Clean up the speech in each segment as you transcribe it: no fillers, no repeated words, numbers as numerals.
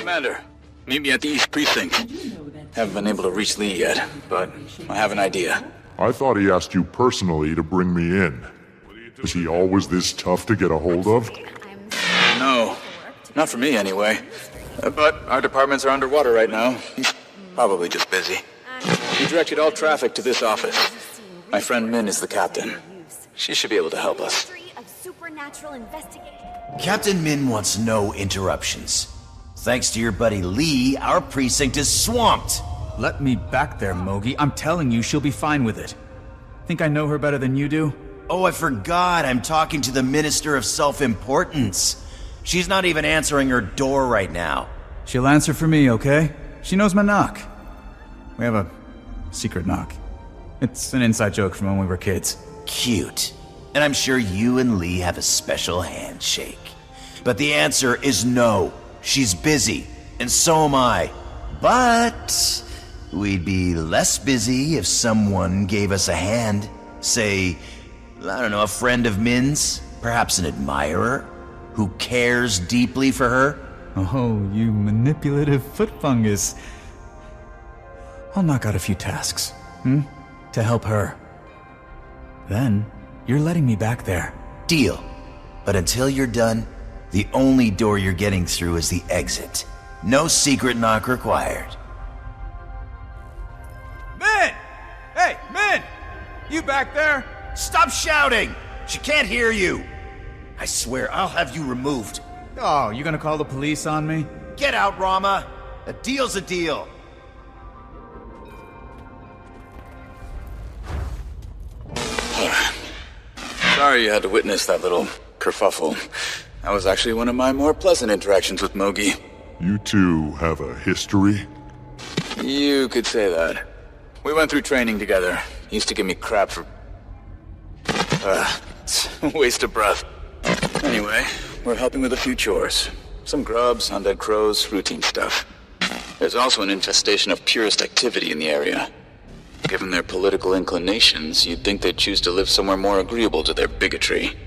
Commander, meet me at the East Precinct. Haven't been able to reach Lee yet, but I have an idea. I thought he asked you personally to bring me in. Is he always this tough to get a hold of? No, not for me anyway. But our departments are underwater right now. He's probably just busy. He directed all traffic to this office. My friend Min is the captain. She should be able to help us. Captain Min wants no interruptions. Thanks to your buddy Lee, our precinct is swamped. Let me back there, Mogi. I'm telling you, she'll be fine with it. Think I know her better than you do? Oh, I forgot. I'm talking to the Minister of Self-Importance. She's not even answering her door right now. She'll answer for me, okay? She knows my knock. We have a secret knock. It's an inside joke from when we were kids. Cute. And I'm sure you and Lee have a special handshake. But the answer is no. She's busy, and so am I. But we'd be less busy if someone gave us a hand. Say, I don't know, a friend of Min's? Perhaps an admirer? Who cares deeply for her? Oh, you manipulative foot fungus. I'll knock out a few tasks, to help her. Then, you're letting me back there. Deal. But until you're done, the only door you're getting through is the exit. No secret knock required. Min! Hey, Min! You back there? Stop shouting! She can't hear you! I swear, I'll have you removed. Oh, you gonna call the police on me? Get out, Rama! A deal's a deal. Sorry you had to witness that little kerfuffle. That was actually one of my more pleasant interactions with Mogi. You two have a history? You could say that. We went through training together. He used to give me crap for... it's a waste of breath. Anyway, we're helping with a few chores. Some grubs, undead crows, routine stuff. There's also an infestation of purist activity in the area. Given their political inclinations, you'd think they'd choose to live somewhere more agreeable to their bigotry.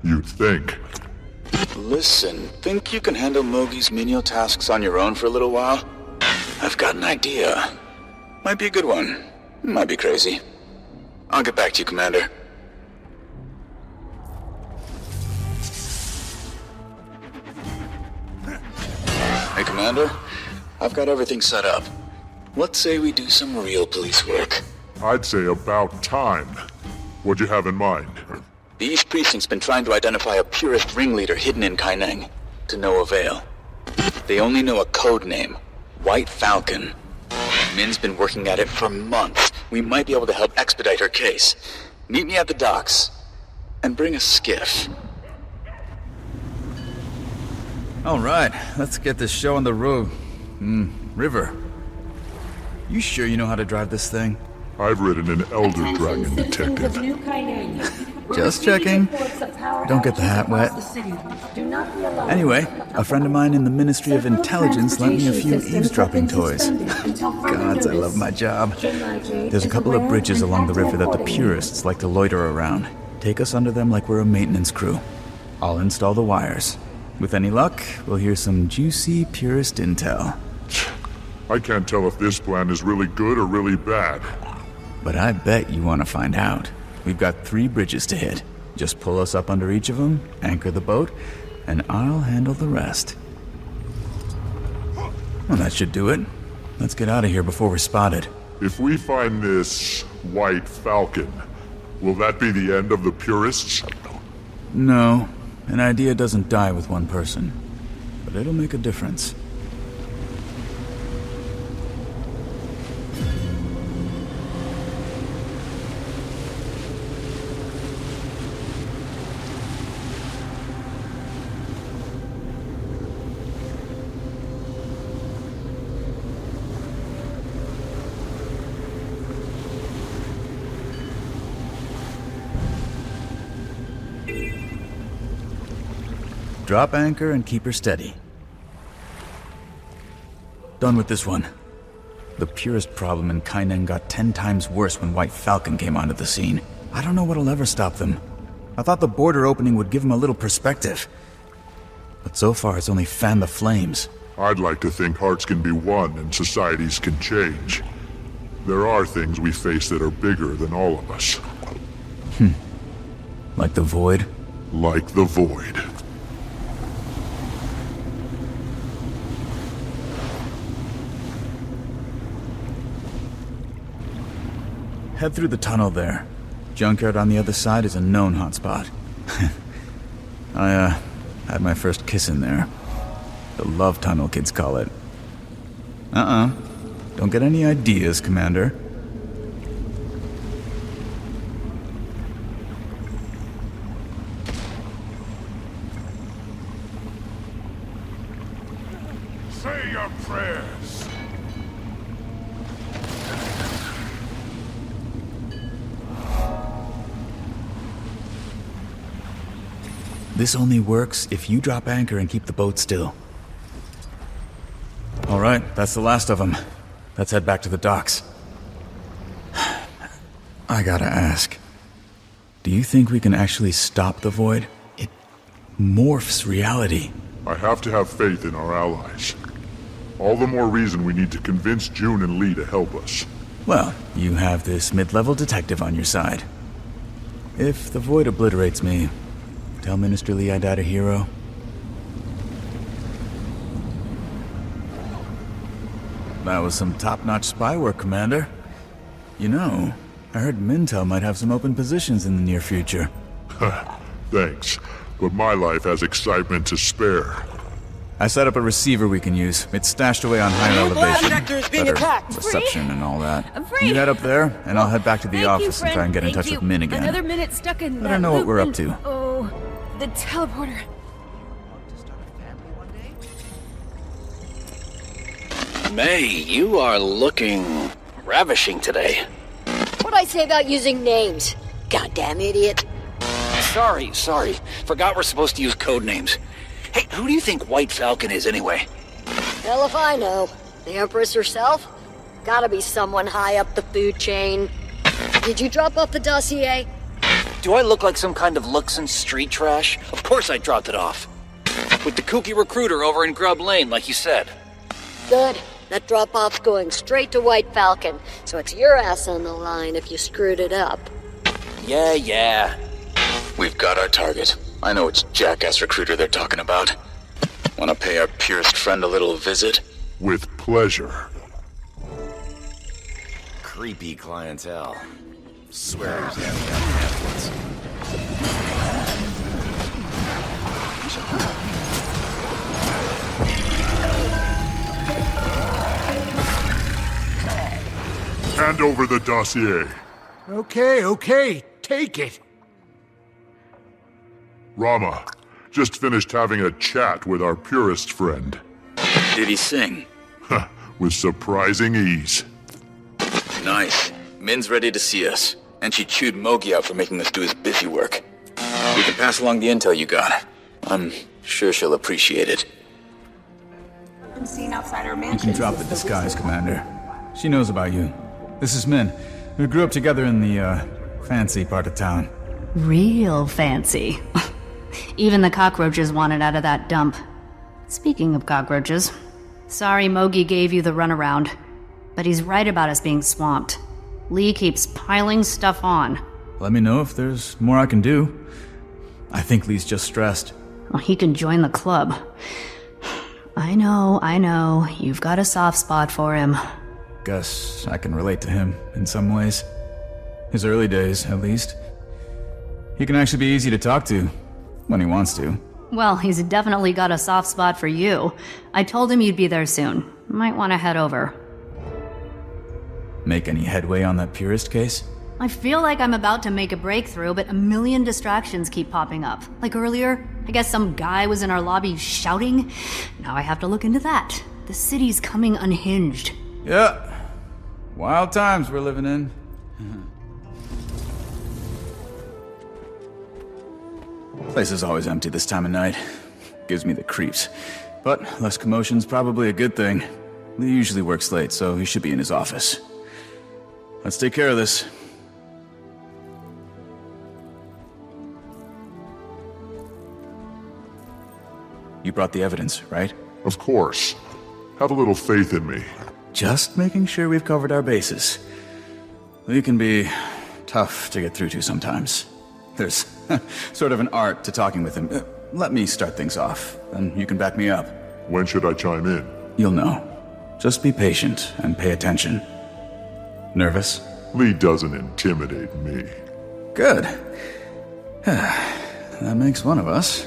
You'd think. Listen, think you can handle Mogi's menial tasks on your own for a little while? I've got an idea. Might be a good one. Might be crazy. I'll get back to you, Commander. Hey, Commander. I've got everything set up. Let's say we do some real police work. I'd say about time. What'd you have in mind? The East Precinct's been trying to identify a purist ringleader hidden in Kaineng, to no avail. They only know a code name, White Falcon. Min's been working at it for months. We might be able to help expedite her case. Meet me at the docks, and bring a skiff. All right, let's get this show on the road. River. You sure you know how to drive this thing? I've ridden an Elder Dragon detective. Just checking. Don't get the hat wet. Anyway, a friend of mine in the Ministry of Intelligence lent me a few eavesdropping toys. Gods, I love my job. There's a couple of bridges along the river that the purists like to loiter around. Take us under them like we're a maintenance crew. I'll install the wires. With any luck, we'll hear some juicy purist intel. I can't tell if this plan is really good or really bad. But I bet you want to find out. We've got 3 bridges to hit. Just pull us up under each of them, anchor the boat, and I'll handle the rest. Well, that should do it. Let's get out of here before we're spotted. If we find this White Falcon, will that be the end of the purists? No, an idea doesn't die with one person. But it'll make a difference. Drop anchor and keep her steady. Done with this one. The purist problem in Kaineng got 10 times worse when White Falcon came onto the scene. I don't know what'll ever stop them. I thought the border opening would give them a little perspective. But so far it's only fanned the flames. I'd like to think hearts can be won and societies can change. There are things we face that are bigger than all of us. Like the Void? Like the Void. Head through the tunnel there. Junkyard on the other side is a known hotspot. I, had my first kiss in there. The love tunnel, kids call it. Don't get any ideas, Commander. Say your prayers. This only works if you drop anchor and keep the boat still. All right, that's the last of them. Let's head back to the docks. I gotta ask. Do you think we can actually stop the Void? It morphs reality. I have to have faith in our allies. All the more reason we need to convince June and Lee to help us. Well, you have this mid-level detective on your side. If the Void obliterates me, tell Minister Lee I died a hero. That was some top-notch spy work, Commander. You know, I heard Mintel might have some open positions in the near future. Thanks, but my life has excitement to spare. I set up a receiver we can use. It's stashed away on higher elevation. Sector is being Better attacked. reception and all that. I'm free. You head up there, and I'll head back to the Thank you, office and friend. try and get in Thank touch you. with Min again. Another minute stuck in Let that her know what loop we're up and- to. Oh, the teleporter. May, you are looking ravishing today. What'd I say about using names? Goddamn idiot. Sorry. Forgot we're supposed to use code names. Hey, who do you think White Falcon is anyway? Hell if I know. The Empress herself? Gotta be someone high up the food chain. Did you drop off the dossier? Do I look like some kind of Luxon street trash? Of course I dropped it off. With the kooky recruiter over in Grub Lane, like you said. Good. That drop-off's going straight to White Falcon, so it's your ass on the line if you screwed it up. Yeah. We've got our target. I know which jackass recruiter they're talking about. Want to pay our purest friend a little visit? With pleasure. Creepy clientele. Swear he's having pamphlets. Hand over the dossier. Okay, take it. Rama, just finished having a chat with our purest friend. Did he sing? With surprising ease. Nice. Min's ready to see us. And she chewed Mogi out for making us do his busy work. We can pass along the intel you got. I'm sure she'll appreciate it. You can drop the disguise, Commander. She knows about you. This is Min. We grew up together in the, fancy part of town. Real fancy. Even the cockroaches wanted out of that dump. Speaking of cockroaches, sorry Mogi gave you the runaround, but he's right about us being swamped. Lee keeps piling stuff on. Let me know if there's more I can do. I think Lee's just stressed. Well, he can join the club. I know, you've got a soft spot for him. Guess I can relate to him in some ways. His early days, at least. He can actually be easy to talk to, when he wants to. Well, he's definitely got a soft spot for you. I told him you'd be there soon. Might want to head over. Make any headway on that purist case? I feel like I'm about to make a breakthrough, but a million distractions keep popping up. Like earlier, I guess some guy was in our lobby shouting. Now I have to look into that. The city's coming unhinged. Yeah. Wild times we're living in. Place is always empty this time of night. Gives me the creeps. But less commotion's probably a good thing. Lee usually works late, so he should be in his office. Let's take care of this. You brought the evidence, right? Of course. Have a little faith in me. Just making sure we've covered our bases. Lee can be tough to get through to sometimes. There's sort of an art to talking with him. Let me start things off, and you can back me up. When should I chime in? You'll know. Just be patient and pay attention. Nervous? Lee doesn't intimidate me. Good. That makes one of us.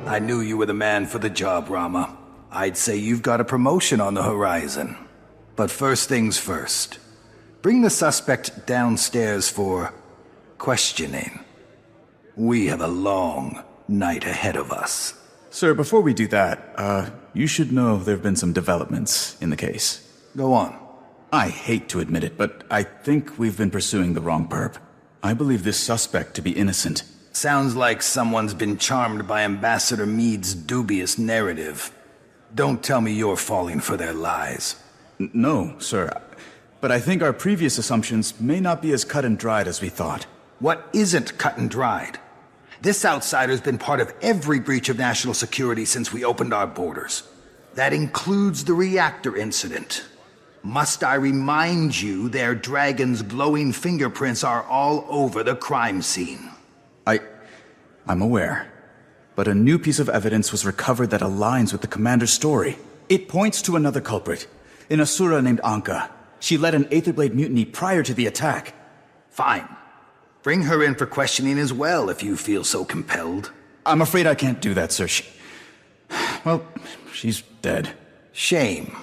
I knew you were the man for the job, Rama. I'd say you've got a promotion on the horizon. But first things first. Bring the suspect downstairs for questioning. We have a long night ahead of us. Sir, before we do that, you should know there have been some developments in the case. Go on. I hate to admit it, but I think we've been pursuing the wrong perp. I believe this suspect to be innocent. Sounds like someone's been charmed by Ambassador Meade's dubious narrative. Don't tell me you're falling for their lies. No, sir. But I think our previous assumptions may not be as cut and dried as we thought. What isn't cut and dried? This outsider's been part of every breach of national security since we opened our borders. That includes the reactor incident. Must I remind you their dragon's glowing fingerprints are all over the crime scene? I'm aware. But a new piece of evidence was recovered that aligns with the commander's story. It points to another culprit, an Asura named Anka. She led an Aetherblade mutiny prior to the attack. Fine. Bring her in for questioning as well, if you feel so compelled. I'm afraid I can't do that, sir. Well, she's dead. Shame.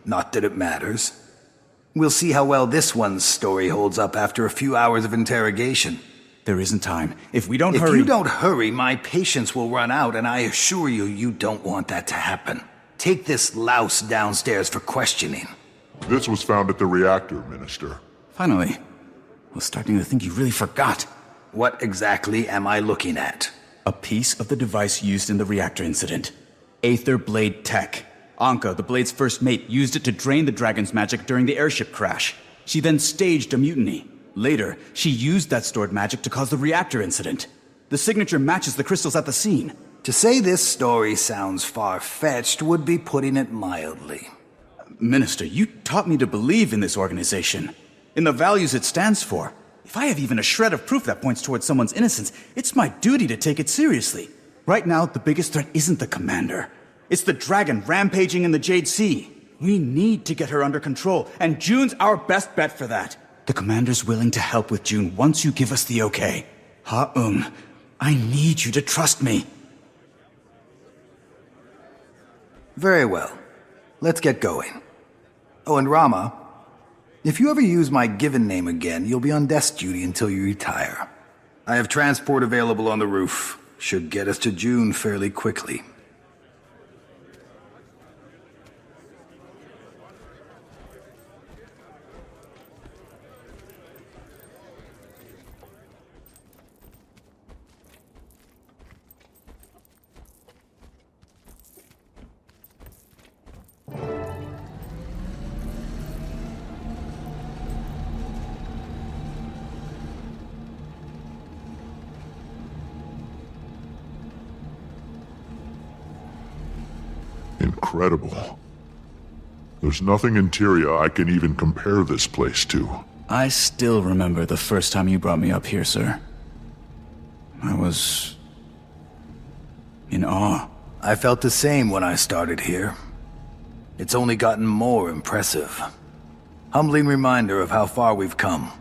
Not that it matters. We'll see how well this one's story holds up after a few hours of interrogation. There isn't time. If we don't If hurry... you don't hurry, my patience will run out, and I assure you, you don't want that to happen. Take this louse downstairs for questioning. This was found at the reactor, Minister. Finally. I was starting to think you really forgot. What exactly am I looking at? A piece of the device used in the reactor incident. Aetherblade Tech. Anka, the Blade's first mate, used it to drain the dragon's magic during the airship crash. She then staged a mutiny. Later, she used that stored magic to cause the reactor incident. The signature matches the crystals at the scene. To say this story sounds far-fetched would be putting it mildly. Minister, you taught me to believe in this organization, in the values it stands for. If I have even a shred of proof that points towards someone's innocence, it's my duty to take it seriously. Right now, the biggest threat isn't the commander. It's the dragon rampaging in the Jade Sea. We need to get her under control, and June's our best bet for that. The commander's willing to help with June once you give us the okay. Ha-Um, I need you to trust me. Very well. Let's get going. Oh, and Rama, if you ever use my given name again, you'll be on desk duty until you retire. I have transport available on the roof. Should get us to June fairly quickly. Incredible. There's nothing in Tyria I can even compare this place to. I still remember the first time you brought me up here, sir. I was... in awe. I felt the same when I started here. It's only gotten more impressive. Humbling reminder of how far we've come.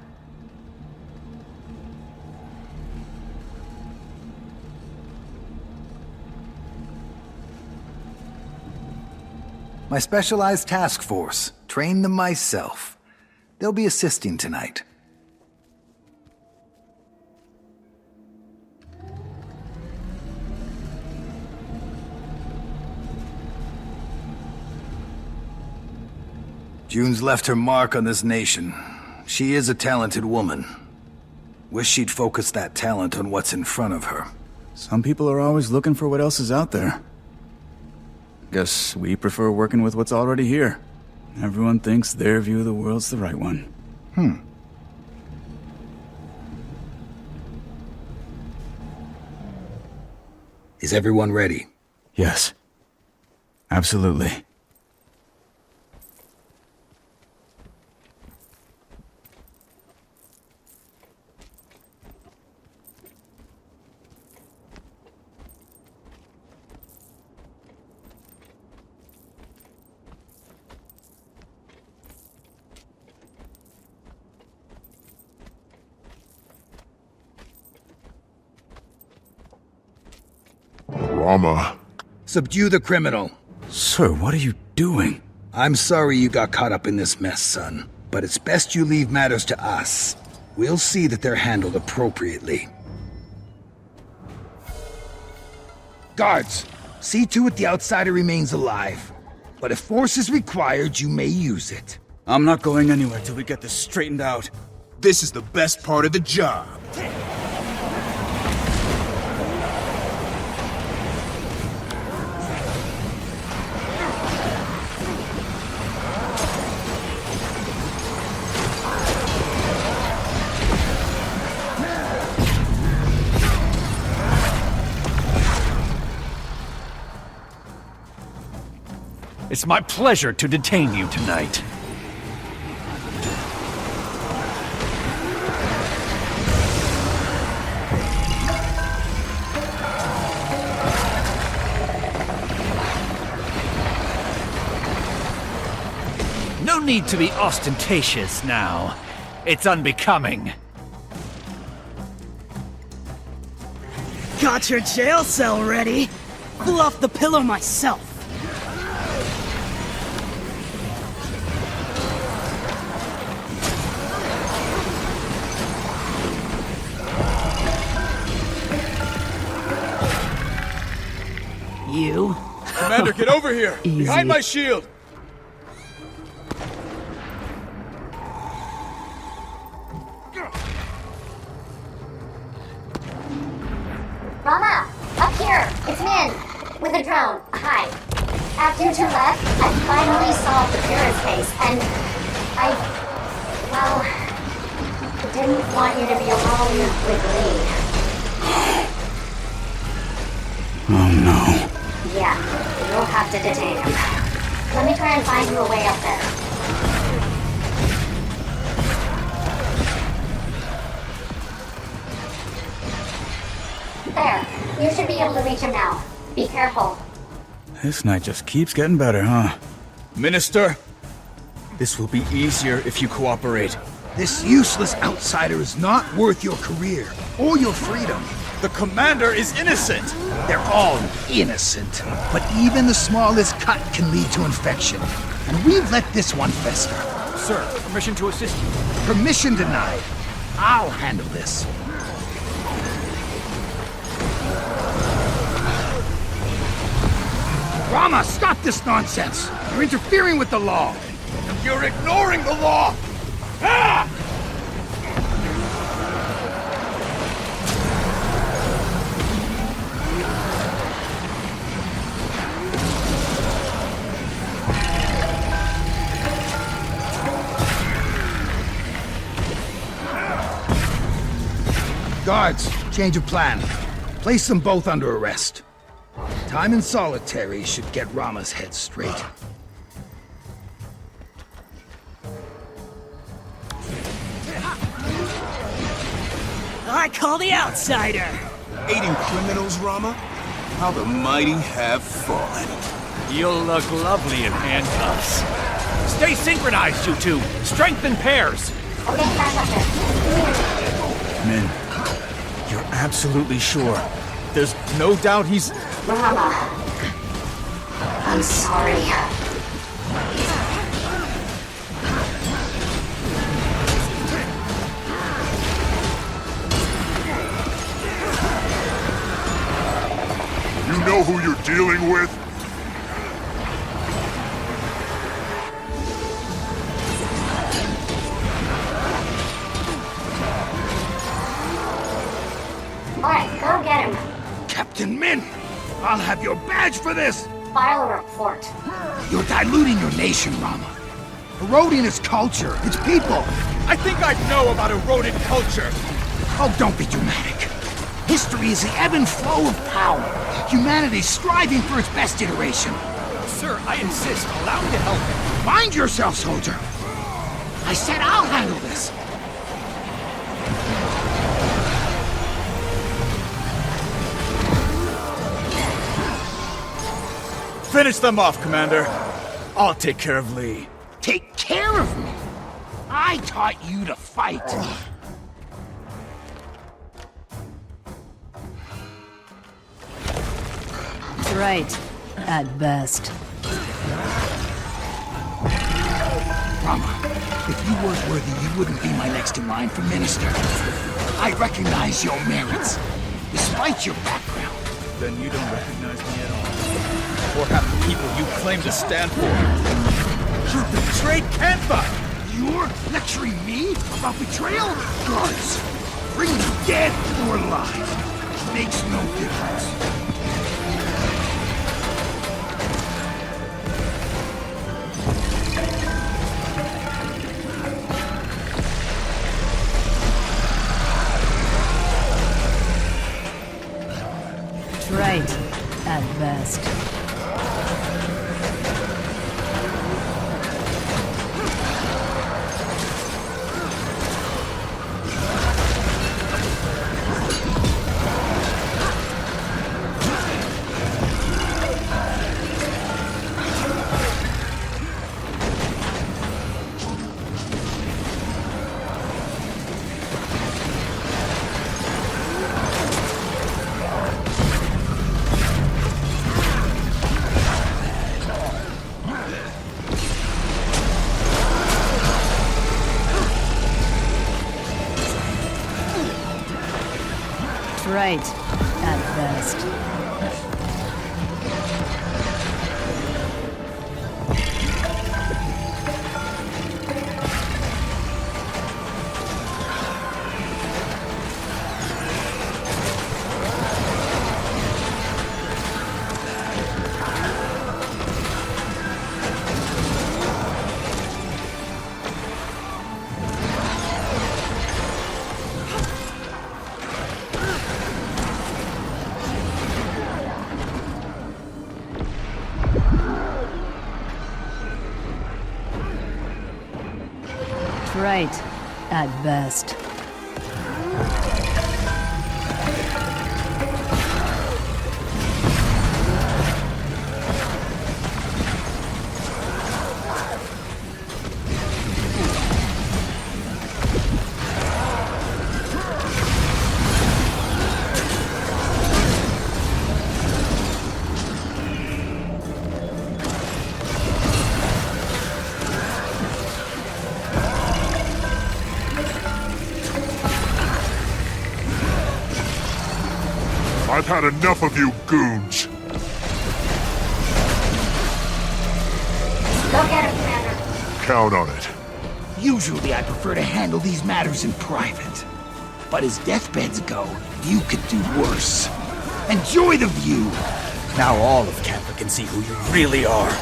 My specialized task force. Trained them myself. They'll be assisting tonight. June's left her mark on this nation. She is a talented woman. Wish she'd focus that talent on what's in front of her. Some people are always looking for what else is out there. Guess we prefer working with what's already here. Everyone thinks their view of the world's the right one. Is everyone ready? Yes. Absolutely. Rama. Subdue the criminal. Sir, what are you doing? I'm sorry you got caught up in this mess, son. But it's best you leave matters to us. We'll see that they're handled appropriately. Guards, see to it the outsider remains alive. But if force is required, you may use it. I'm not going anywhere till we get this straightened out. This is the best part of the job. It's my pleasure to detain you tonight. No need to be ostentatious now. It's unbecoming. Got your jail cell ready. Flew off the pillow myself. You? Commander, get over here! Easy. Behind my shield! Rama, up here! It's Min! With a drone. Hi. After you turned left, I finally solved the Pyrrhus case, and well, didn't want you to be alone with Lee. Oh no. Yeah, you'll have to detain him. Let me try and find you a way up there. There, you should be able to reach him now. Be careful. This night just keeps getting better, huh? Minister, this will be easier if you cooperate. This useless outsider is not worth your career or your freedom. The commander is innocent! They're all innocent, but even the smallest cut can lead to infection. And we've let this one fester. Sir, permission to assist you. Permission denied. I'll handle this. Rama, stop this nonsense! You're interfering with the law! You're ignoring the law! Ah! Guards, change of plan. Place them both under arrest. Time in solitary should get Rama's head straight. I call the outsider. Aiding criminals, Rama? How the mighty have fallen. You'll look lovely in handcuffs. Stay synchronized, you two. Strength in pairs. Okay, back up there. Min, you're absolutely sure? There's no doubt he's... Rama. I'm sorry. You know who you're dealing with? Alright, go get him. Captain Min! I'll have your badge for this! File a report. You're diluting your nation, Rama. Eroding its culture, its people. I think I know about eroded culture. Oh, don't be dramatic. History is the ebb and flow of power. Humanity striving for its best iteration. Sir, I insist. Allow me to help. Mind yourself, soldier. I said I'll handle this. Finish them off, Commander. I'll take care of Lee. Take care of me? I taught you to fight. Right. At best. Rama, if you weren't worthy, you wouldn't be my next in line for minister. I recognize your merits, despite your background. Then you don't recognize me at all. Or half the people you claim to stand for. You betrayed Kantha! You're lecturing me about betrayal? Guards, bring me dead or alive. Makes no difference. Right. At best. Right. At best. Right. At best. I've had enough of you goons. Go get him, Commander. Count on it. Usually I prefer to handle these matters in private. But as deathbeds go, you could do worse. Enjoy the view! Now all of Kantha can see who you really are.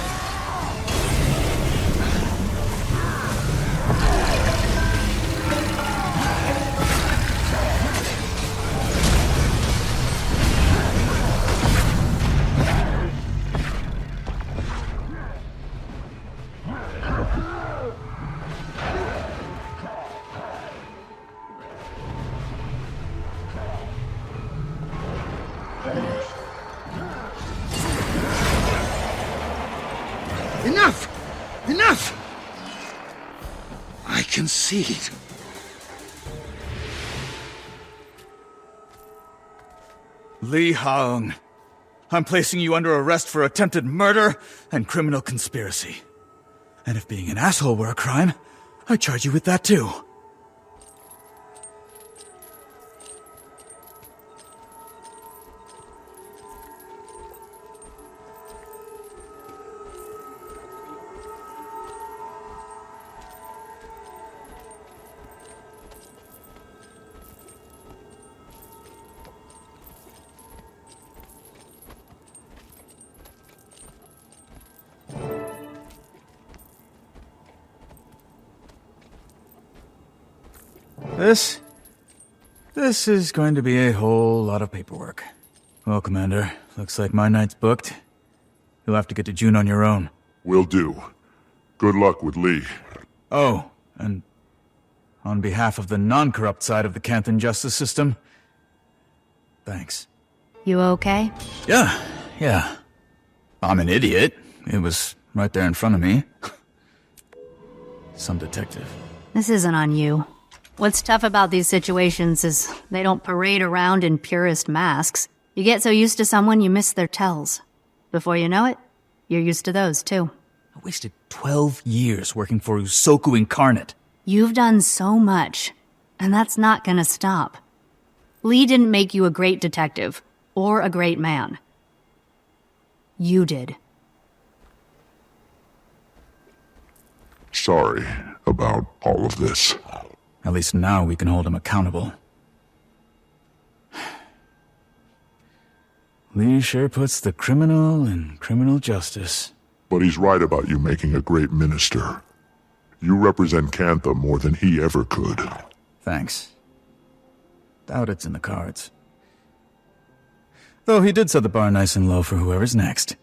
Enough! Enough! I concede. Lee Haung, I'm placing you under arrest for attempted murder and criminal conspiracy. And if being an asshole were a crime, I'd charge you with that too. This is going to be a whole lot of paperwork. Well, Commander, looks like my night's booked. You'll have to get to June on your own. Will do. Good luck with Lee. Oh, and on behalf of the non-corrupt side of the Canthan justice system, thanks. You okay? Yeah. I'm an idiot. It was right there in front of me. Some detective. This isn't on you. What's tough about these situations is they don't parade around in purist masks. You get so used to someone you miss their tells. Before you know it, you're used to those too. I wasted 12 years working for Usoku Incarnate. You've done so much, and that's not gonna stop. Lee didn't make you a great detective, or a great man. You did. Sorry about all of this. At least now we can hold him accountable. Lee sure puts the criminal in criminal justice. But he's right about you making a great minister. You represent Cantha more than he ever could. Thanks. Doubt it's in the cards. Though he did set the bar nice and low for whoever's next.